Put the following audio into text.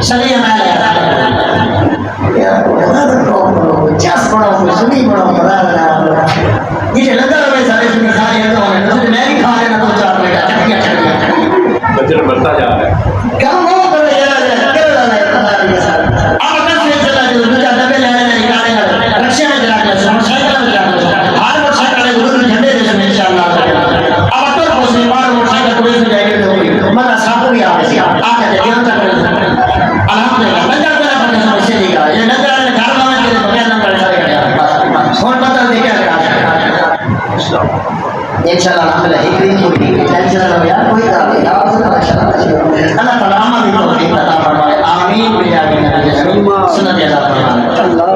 चलिए मैं जस पढ़ो सुनी पढ़ो पता ये लंगर में सारे सुनी सारे तो मैं भी खा लेना दो चार प्लेट चटकियां बजट बढ़ता जा रहा है। क्या हो कर यार क्या हो रहा है पता नहीं सर आप दस से चला जो मुझे डब्बे लेने निकाले रक्षा में चला गया मोटरसाइकिल में चला गया हर मोटरसाइकिल को गुरु झंडे दे देंगे इंशाल्लाह अब तो कोई बार मोटरसाइकिल पुलिस में जाएगी तो मगर साहब भी आ गए आके ध्यान तक अल्हम्दुलिल्लाह नजर बना बने समस्या नहीं का ये नजर ने घर में तेरे बगैर नंबर सारे कर फोन पता दे क्या करा इंशाल्लाह अल्हम्दुलिल्लाह एक दिन पूरी टेंशन ना हो यार कोई काम नहीं आप सब माशाल्लाह अल्लाह ताला हमारी तौफीक अता फरमाए आमीन बिया बिना सुन्नत अता फरमाए